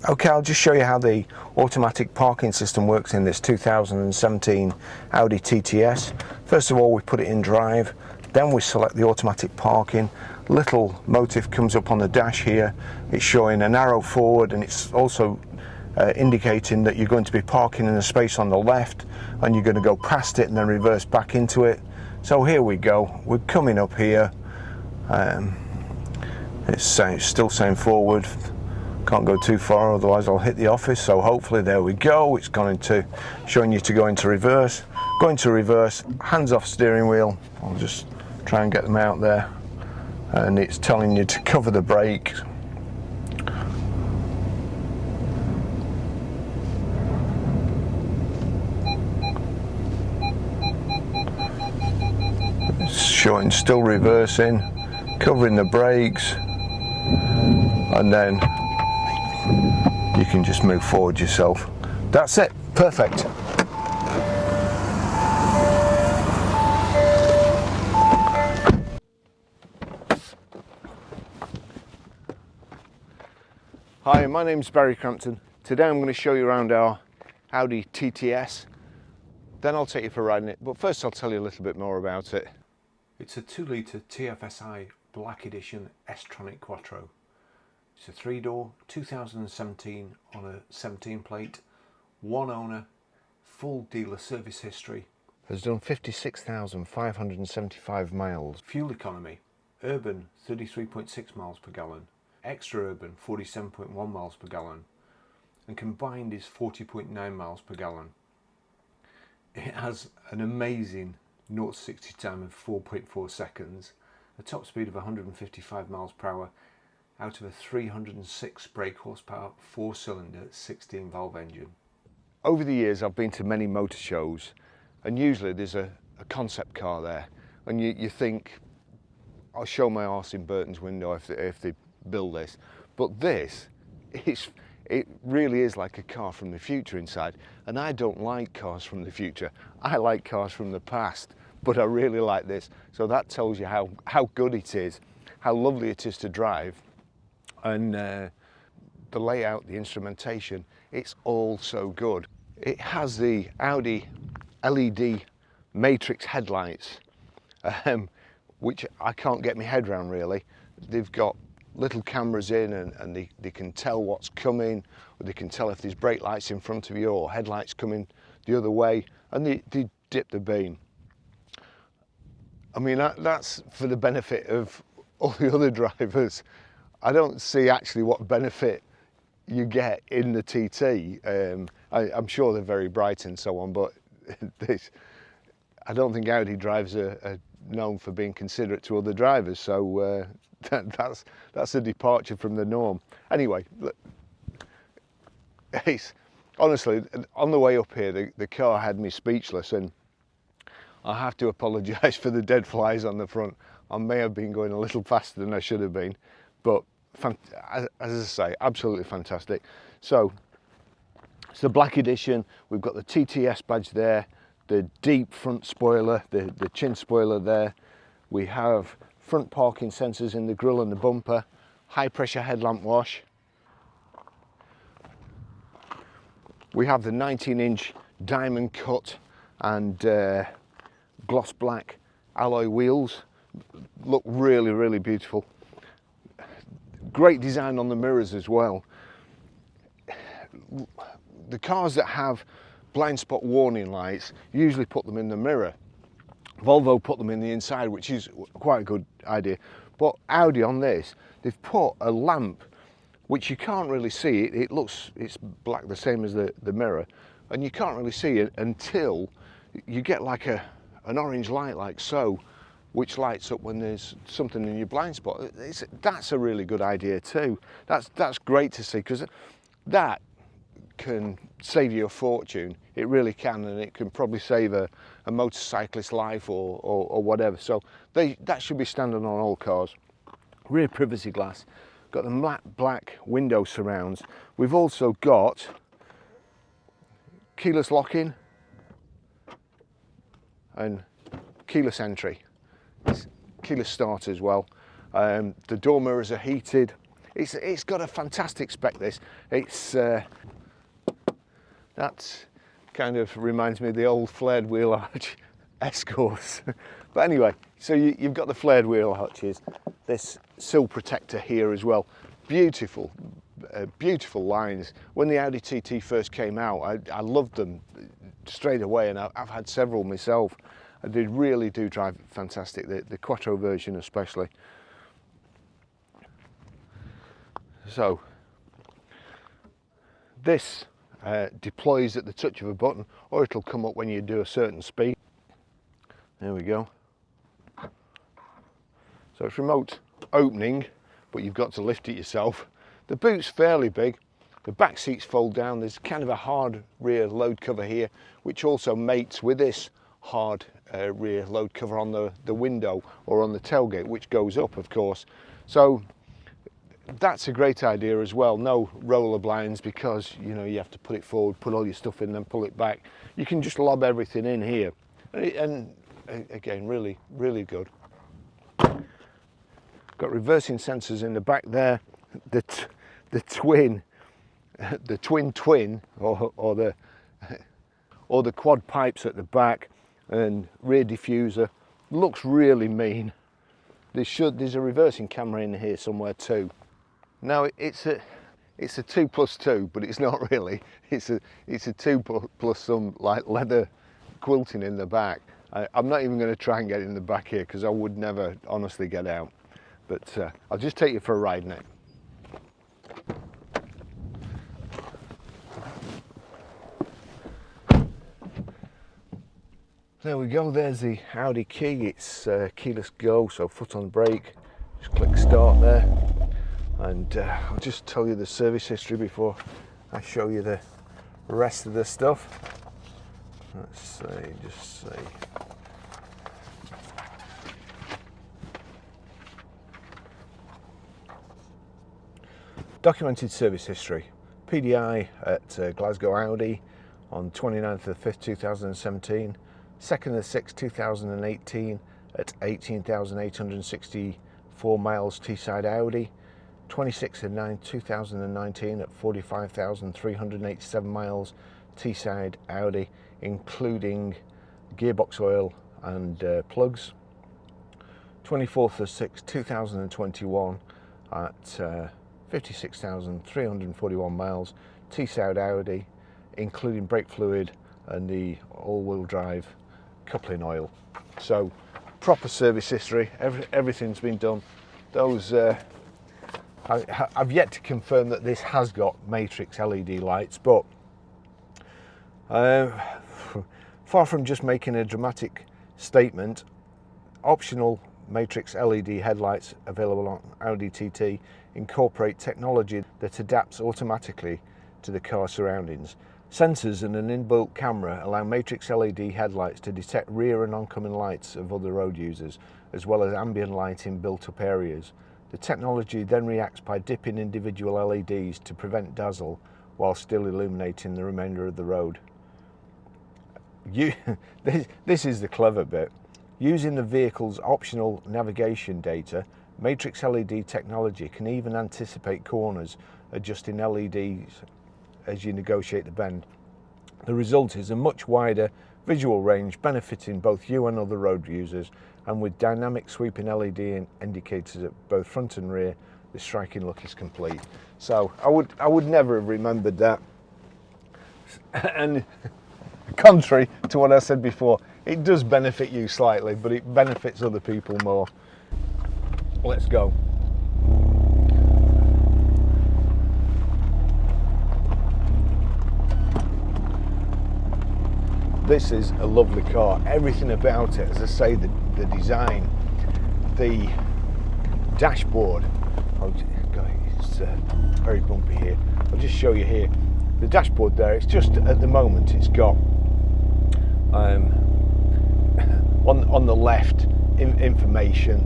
Okay, I'll just show you how the automatic parking system works in this 2017 Audi TTS. First of all, we put it in drive, then we select the automatic parking. Little motif comes up on the dash here. It's showing an arrow forward, and it's also indicating that you're going to be parking in a space on the left, and you're going to go past it and then reverse back into it. So here we go, we're coming up here. It's still saying forward. Can't go too far, otherwise I'll hit the office. So hopefully, there we go. It's gone into showing you to go into reverse. Going to reverse, hands off steering wheel. I'll just try and get them out there. And it's telling you to cover the brake. It's showing still reversing, covering the brakes, and then you can just move forward yourself. That's it, perfect. Hi, my name's Barry Crampton. Today I'm going to show you around our Audi TTS. Then I'll take you for riding it, but first I'll tell you a little bit more about it. It's a 2-litre TFSI Black Edition S-Tronic Quattro. It's a 3-door, 2017 on a 17 plate, one owner, full dealer service history. Has done 56,575 miles. Fuel economy, urban 33.6 miles per gallon, extra urban 47.1 miles per gallon, and combined is 40.9 miles per gallon. It has an amazing 0 to 60 time of 4.4 seconds, a top speed of 155 miles per hour, out of a 306 brake horsepower, 4-cylinder, 16 valve engine. Over the years I've been to many motor shows, and usually there's a concept car there, and you think, I'll show my arse in Burton's window if they build this. But this, it really is like a car from the future inside, and I don't like cars from the future. I like cars from the past, but I really like this. So that tells you how good it is, how lovely it is to drive. And the layout, the instrumentation, it's all so good. It has the Audi LED matrix headlights, which I can't get my head around really. They've got little cameras in, and they can tell what's coming, or they can tell if there's brake lights in front of you or headlights coming the other way, and they dip the beam. I mean, that's for the benefit of all the other drivers. I don't see actually what benefit you get in the TT. I'm sure they're very bright and so on, but I don't think Audi drivers are known for being considerate to other drivers, so that's a departure from the norm. Anyway, honestly, on the way up here, the car had me speechless, and I have to apologise for the dead flies on the front. I may have been going a little faster than I should have been, but as I say, absolutely fantastic. So it's the Black Edition. We've got the TTS badge there, the deep front spoiler, the chin spoiler there. We have front parking sensors in the grille and the bumper, high pressure headlamp wash. We have the 19-inch diamond cut and gloss black alloy wheels. Look really, really beautiful. Great design on the mirrors as well. The cars that have blind spot warning lights usually put them in the mirror. Volvo put them in the inside, which is quite a good idea. But Audi on this, they've put a lamp which you can't really see. It's black, the same as the mirror, and you can't really see it until you get like an orange light like so, which lights up when there's something in your blind spot. That's a really good idea too. That's great to see, because that can save you a fortune. It really can, and it can probably save a motorcyclist's life or whatever. So that should be standard on all cars. Rear privacy glass. Got the matte black window surrounds. We've also got keyless lock-in and keyless entry. It's keyless start as well. The door mirrors are heated. it's got a fantastic spec. This it's that kind of reminds me of the old flared wheel arch Escorts. But anyway, so you've got the flared wheel arches, this sill protector here as well. Beautiful, beautiful lines. When the Audi TT first came out, I loved them straight away, and I've had several myself. They really do drive fantastic, the Quattro version especially. So this deploys at the touch of a button, or it'll come up when you do a certain speed. There we go. So it's remote opening, but you've got to lift it yourself. The boot's fairly big. The back seats fold down. There's kind of a hard rear load cover here, which also mates with this hard rear load cover on the window or on the tailgate, which goes up, of course. So that's a great idea as well. No roller blinds, because you know you have to put it forward, put all your stuff in, then pull it back. You can just lob everything in here, and again, really good. Got reversing sensors in the back there. The twin, or the quad pipes at the back, and rear diffuser. Looks really mean. There's a reversing camera in here somewhere too. Now it's a 2+2, but it's not really. It's a 2 plus some like leather quilting in the back. I'm not even going to try and get in the back here, because I would never honestly get out. But I'll just take you for a ride now. There we go, there's the Audi key. It's keyless go, so foot on the brake, just click start there. And I'll just tell you the service history before I show you the rest of the stuff. Let's see, just see. Documented service history. PDI at Glasgow Audi on 29th of the 5th 2017, 2nd of the 6th 2018 at 18,864 miles Teesside Audi, 26th of 9th 2019 at 45,387 miles Teesside Audi, including gearbox oil and plugs. 24th of 6th 2021 at 56,341 miles Teesside Audi, including brake fluid and the all-wheel drive coupling oil. So proper service history, everything's been done. Those I've yet to confirm that this has got matrix LED lights, but far from just making a dramatic statement, optional matrix LED headlights available on Audi TT incorporate technology that adapts automatically to the car's surroundings. Sensors and an inbuilt camera allow matrix LED headlights to detect rear and oncoming lights of other road users, as well as ambient light in built-up areas. The technology then reacts by dipping individual LEDs to prevent dazzle while still illuminating the remainder of the road. This is the clever bit. Using the vehicle's optional navigation data, matrix LED technology can even anticipate corners, adjusting LEDs as you negotiate the bend. The result is a much wider visual range, benefiting both you and other road users, and with dynamic sweeping LED indicators at both front and rear, the striking look is complete. So I would never have remembered that. And contrary to what I said before, it does benefit you slightly, but it benefits other people more. Let's go. This is a lovely car. Everything about it, as I say, the design, the dashboard. Oh, God, it's very bumpy here. I'll just show you here. The dashboard there, it's just at the moment it's got on the left information,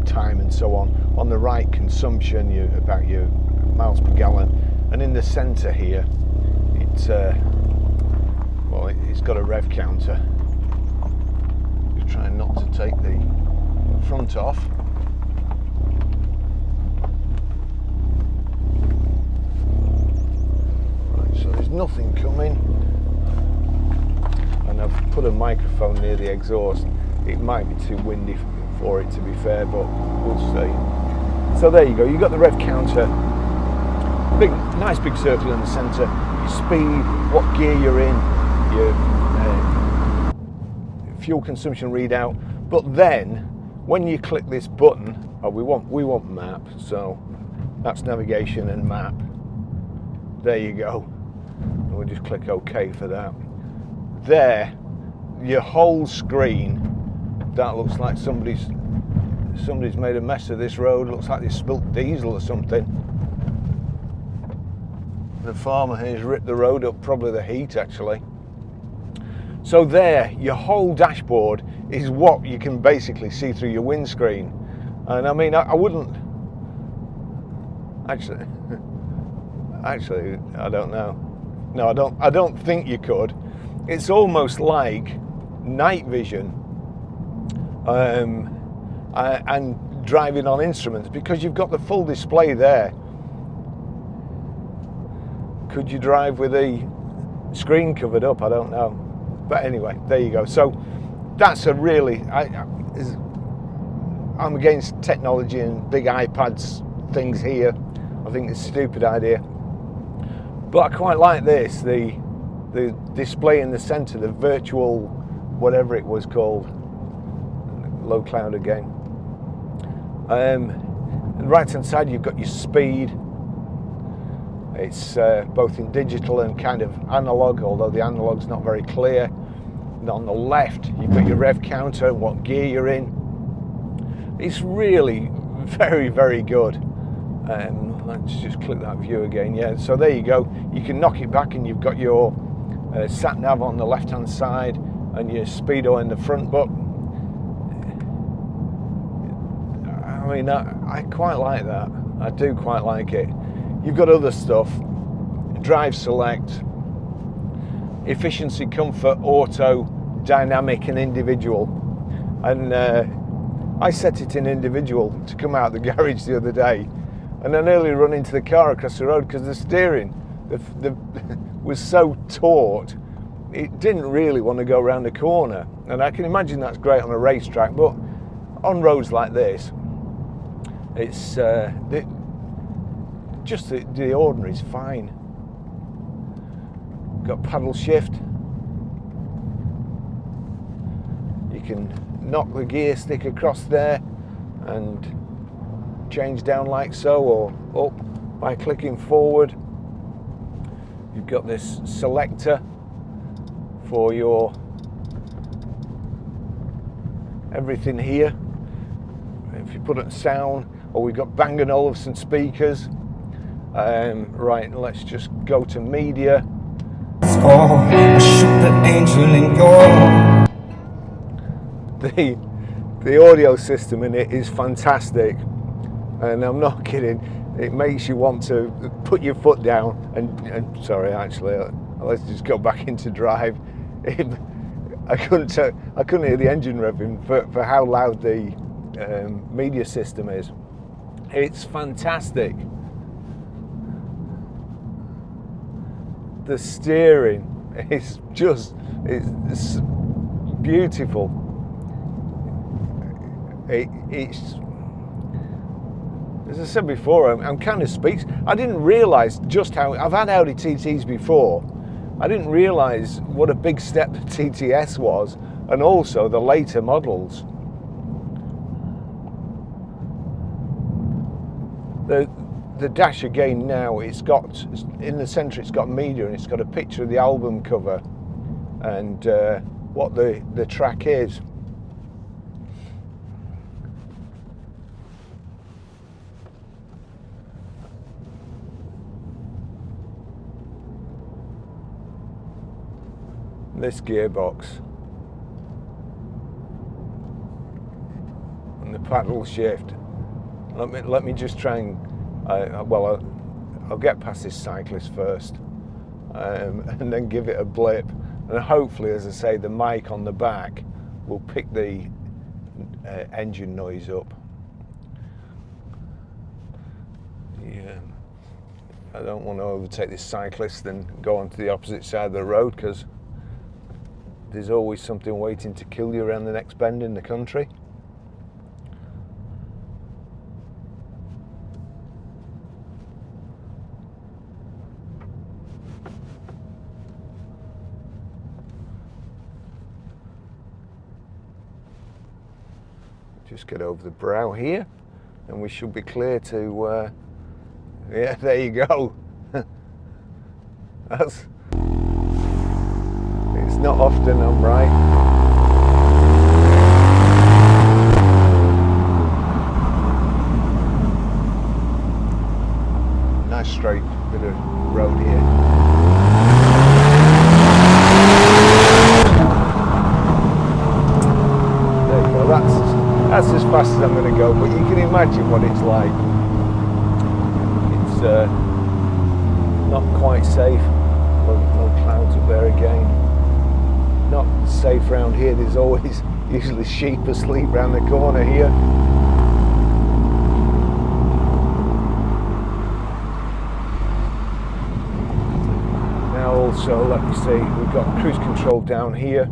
time and so on. On the right, consumption, about your miles per gallon, and in the centre here, it's got a rev counter. Just trying not to take the front off. nothing coming. And I've put a microphone near the exhaust. It might be too windy for it, to be fair, but we'll see. So there you go, you've got the rev counter, nice big circle in the centre, your speed, what gear you're in, your fuel consumption readout. But then when you click this button, we want map, so that's navigation and map. There you go. And we'll just click OK for that. There, your whole screen, that looks like somebody's made a mess of this road. Looks like they spilt diesel or something. The farmer has ripped the road up, probably the heat actually. So there, your whole dashboard is what you can basically see through your windscreen. And I mean, I wouldn't actually I don't know. No, I don't think you could. It's almost like night vision and driving on instruments, because you've got the full display there. Could you drive with the screen covered up? I don't know. But anyway, there you go. So that's a really, I'm against technology and big iPads things here. I think it's a stupid idea. But I quite like this, the display in the centre, the virtual, whatever it was called, low cloud again. And right hand side you've got your speed. It's both in digital and kind of analog, although the analog's not very clear. And on the left you've got your rev counter, what gear you're in. It's really very, very good. Let's just click that view again. Yeah, so there you go. You can knock it back and you've got your sat nav on the left hand side and your speedo in the front. But I mean, I quite like that. I do quite like it. You've got other stuff: drive select, efficiency, comfort, auto, dynamic and individual. And I set it in individual to come out of the garage the other day, and I nearly run into the car across the road because the steering was so taut it didn't really want to go around the corner. And I can imagine that's great on a racetrack, but on roads like this, it's just the ordinary's fine. Got paddle shift. You can knock the gear stick across there and change down like so, or up by clicking forward. You've got this selector for your everything here. If you put it sound, or we've got Bang & Olufsen speakers. Right, let's just go to media. The audio system in it is fantastic, and I'm not kidding. It makes you want to put your foot down and sorry, actually, let's just go back into drive. I couldn't hear the engine revving for how loud the media system is. It's fantastic. The steering is just, it's beautiful. It's, as I said before, I'm kind of speechless. I didn't realise just how, I've had Audi TTs before. I didn't realise what a big step the TTS was, and also the later models. The dash again now, it's got, in the centre it's got media, and it's got a picture of the album cover and what the track is. This gearbox and the paddle shift. Let me just try and I'll get past this cyclist first, and then give it a blip, and hopefully, as I say, the mic on the back will pick the engine noise up. Yeah, I don't want to overtake this cyclist and go onto the opposite side of the road, because there's always something waiting to kill you around the next bend in the country. Just get over the brow here and we should be clear to yeah, there you go. It's not often I'm right. Nice straight bit of road here. There you go, that's as fast as I'm going to go, but you can imagine what it's like. It's not quite safe. No clouds up there again. Not safe around here. There's always usually sheep asleep round the corner here. Now also, let me see, we've got cruise control down here,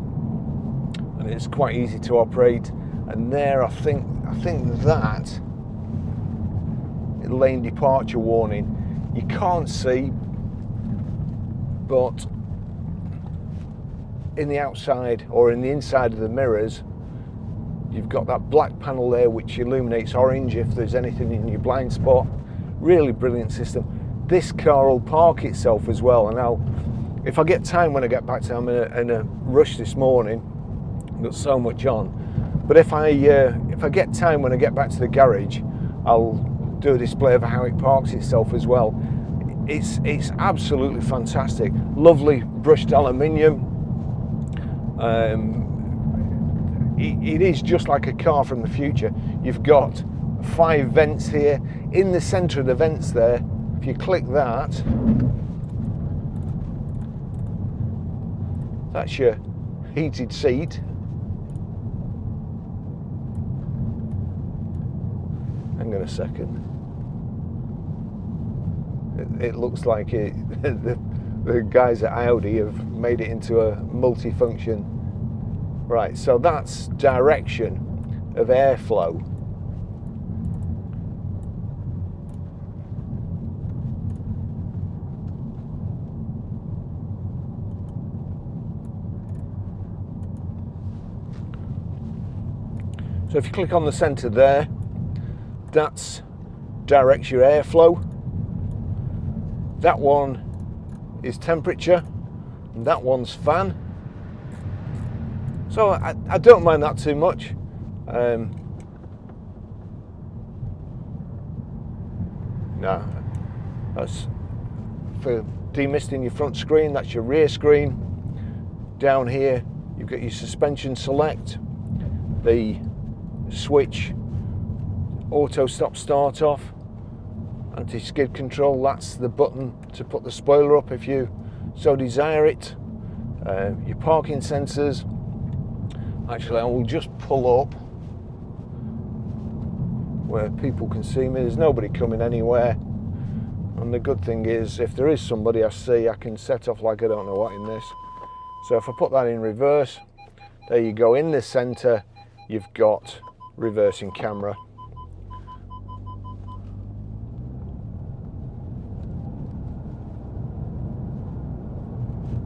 and it's quite easy to operate. And there, I think that lane departure warning, you can't see, but in the outside or in the inside of the mirrors, you've got that black panel there which illuminates orange if there's anything in your blind spot. Really brilliant system. This car will park itself as well, and if I get time when I get back to, I'm in a rush this morning, I've got so much on. But if I get time when I get back to the garage, I'll do a display of how it parks itself as well. It's absolutely fantastic. Lovely brushed aluminium. It is just like a car from the future. You've got 5 vents here. In the centre of the vents there, if you click that, that's your heated seat. Hang on a second. It looks like the guys at Audi have made it into a multi-function. Right, so that's direction of airflow. So if you click on the centre there, that's directs your airflow. That one is temperature, and that one's fan. So I don't mind that too much. No, that's for demisting your front screen. That's your rear screen. Down here, you've got your suspension select, the switch, auto stop start off, anti-skid control. That's the button to put the spoiler up if you so desire it. Your parking sensors. Actually, I will just pull up where people can see me. There's nobody coming anywhere, and the good thing is, if there is somebody I see, I can set off like I don't know what in this. So if I put that in reverse, there you go. In the centre, you've got reversing camera.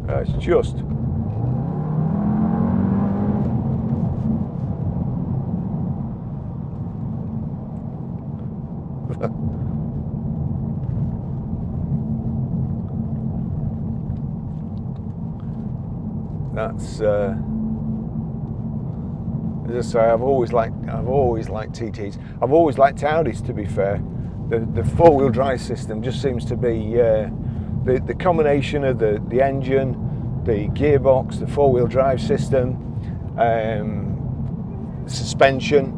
It's just that's as I say, I've always liked TTs. I've always liked Audis, to be fair. The four-wheel drive system just seems to be the combination of the engine, the gearbox, the four-wheel drive system, suspension,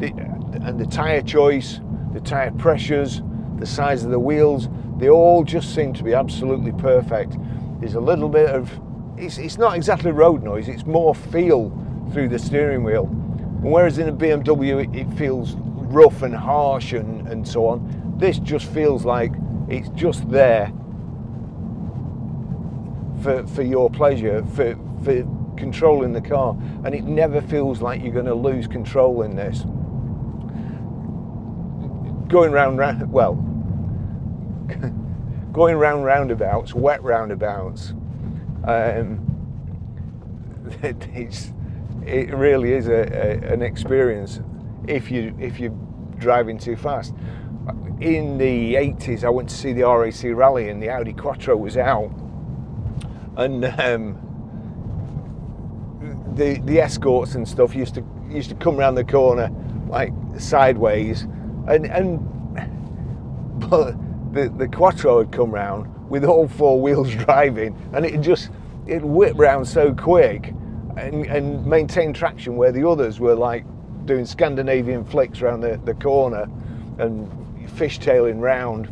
and the tyre choice, the tyre pressures, the size of the wheels, they all just seem to be absolutely perfect. There's a little bit of, it's not exactly road noise, it's more feel through the steering wheel. And whereas in a BMW it feels rough and harsh and so on, this just feels like It's just there for your pleasure, for controlling the car, and it never feels like you're going to lose control in this. Going round roundabouts, wet roundabouts, it really is an experience if you're driving too fast. In the 80s, I went to see the RAC rally, and the Audi Quattro was out, and the escorts and stuff used to come around the corner like sideways, but the Quattro had come round with all four wheels driving, and it whipped round so quick and maintained traction where the others were like doing Scandinavian flicks around the corner and fishtailing round,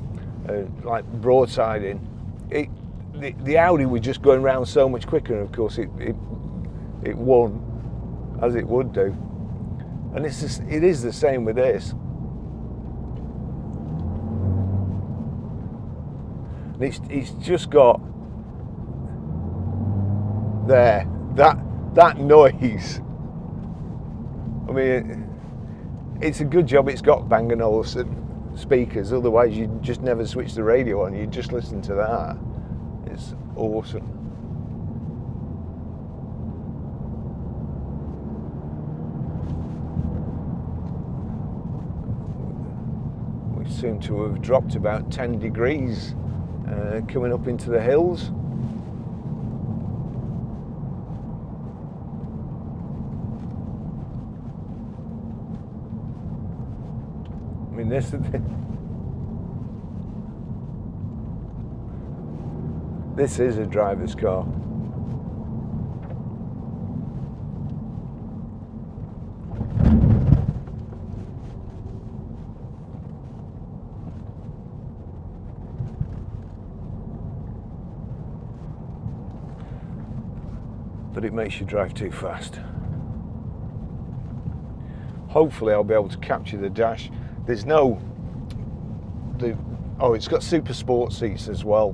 like broadsiding. The Audi was just going round so much quicker, and of course it won, as it would do. And it is the same with this. And it's just got there that noise. I mean, it's a good job it's got Bang & Olufsen speakers, otherwise you'd just never switch the radio on, you'd just listen to that. It's awesome. We seem to have dropped about 10 degrees coming up into the hills. I mean, this is a driver's car. But it makes you drive too fast. Hopefully I'll be able to capture the dash. There's it's got super sport seats as well,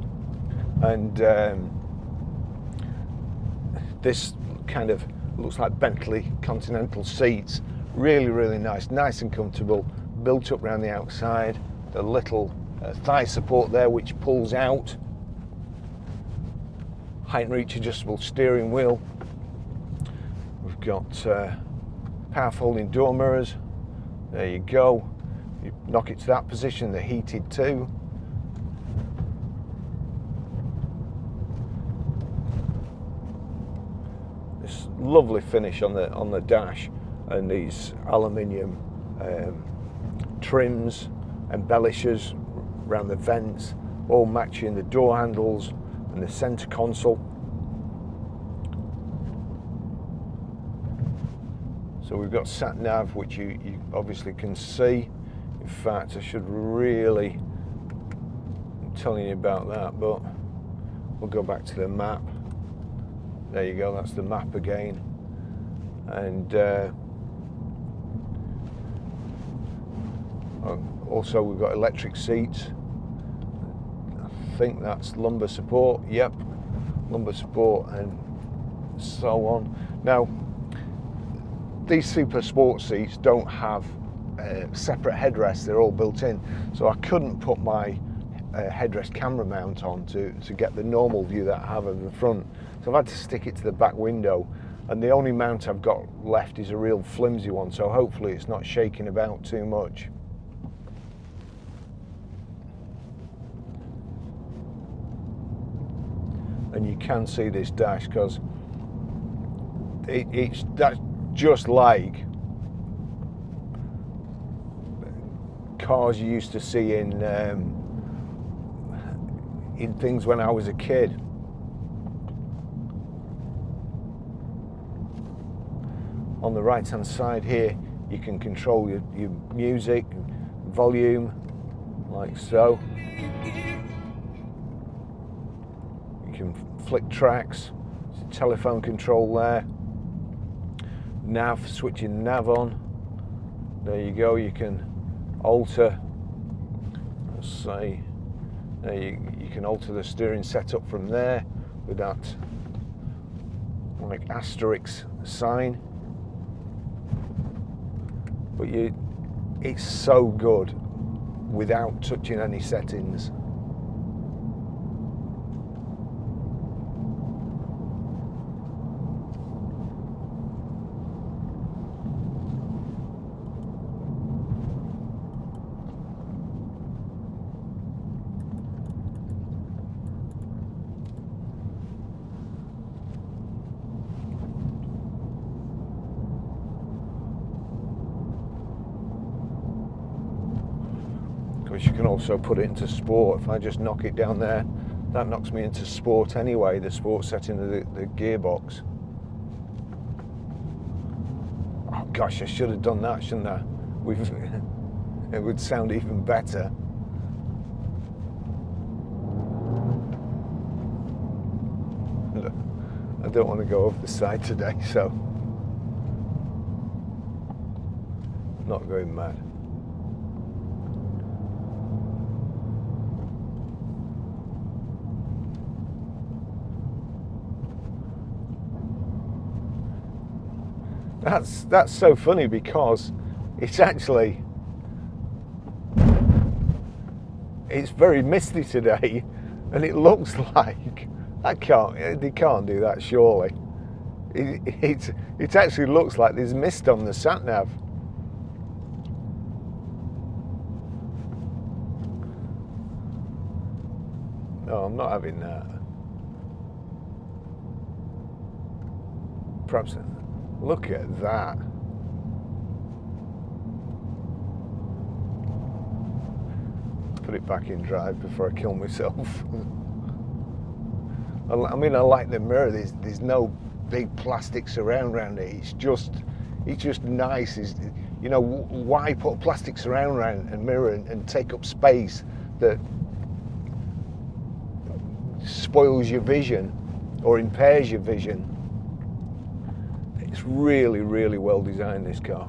and this kind of looks like Bentley Continental seats. Really nice and comfortable, built up around the outside. The little thigh support there which pulls out. Height and reach adjustable steering wheel. We've got power folding door mirrors. There you go. You knock it to that position, they're heated too. This lovely finish on the dash, and these aluminium trims, embellishers around the vents, all matching the door handles and the center console. So we've got sat nav, which you obviously can see. In fact, I should really tell you about that, but we'll go back to the map. There you go, that's the map again. And also we've got electric seats. I think that's lumbar support. Yep, lumbar support and so on. Now, these super sport seats don't have separate headrests, they're all built in, so I couldn't put my headrest camera mount on to get the normal view that I have of the front, so I've had to stick it to the back window, and the only mount I've got left is a real flimsy one, so hopefully it's not shaking about too much. And you can see this dash because that's just like cars you used to see in things when I was a kid. On the right hand side here you can control your music, volume, like so. You can flick tracks, there's a telephone control there. Nav, switching the nav on. There you go, you can alter, let's say, You can alter the steering setup from there with that like asterisk sign. But it's so good without touching any settings. You can also put it into sport. If I just knock it down there, that knocks me into sport anyway, the sport setting of the gearbox. Oh gosh, I should have done that, shouldn't I? It would sound even better. I don't want to go over the side today, so I'm not going mad. That's so funny because it's very misty today, and it looks like they can't do that surely. It actually looks like there's mist on the sat nav. No, I'm not having that. Perhaps. Look at that. Put it back in drive before I kill myself. I mean, I like the mirror. There's no big plastic surround around it. It's just nice. You know, why put a plastic surround around a mirror and take up space that spoils your vision or impairs your vision? It's really, really well designed, this car.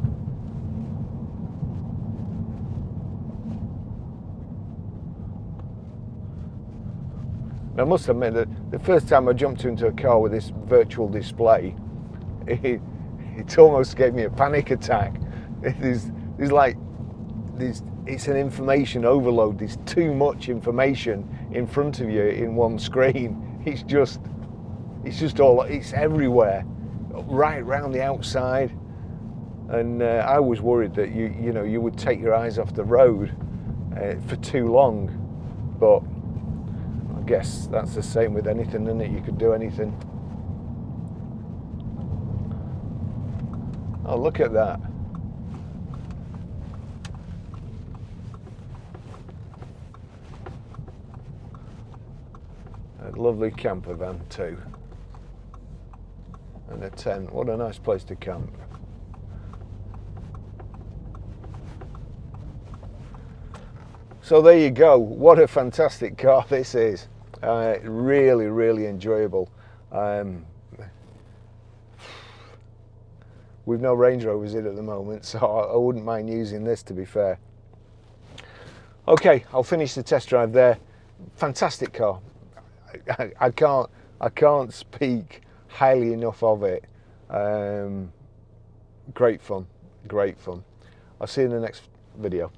I must admit that the first time I jumped into a car with this virtual display, it almost gave me a panic attack. It's an information overload. There's too much information in front of you in one screen. It's everywhere, right round the outside. And I was worried that you would take your eyes off the road for too long, but I guess that's the same with anything, isn't it? You could do anything. Oh, look at that. A lovely camper van too. And a tent. What a nice place to camp. So there you go. What a fantastic car this is. Really, really enjoyable. We've no Range Rovers in at the moment, so I wouldn't mind using this, to be fair. Okay, I'll finish the test drive there. Fantastic car. I can't speak highly enough of it. Great fun, great fun. I'll see you in the next video.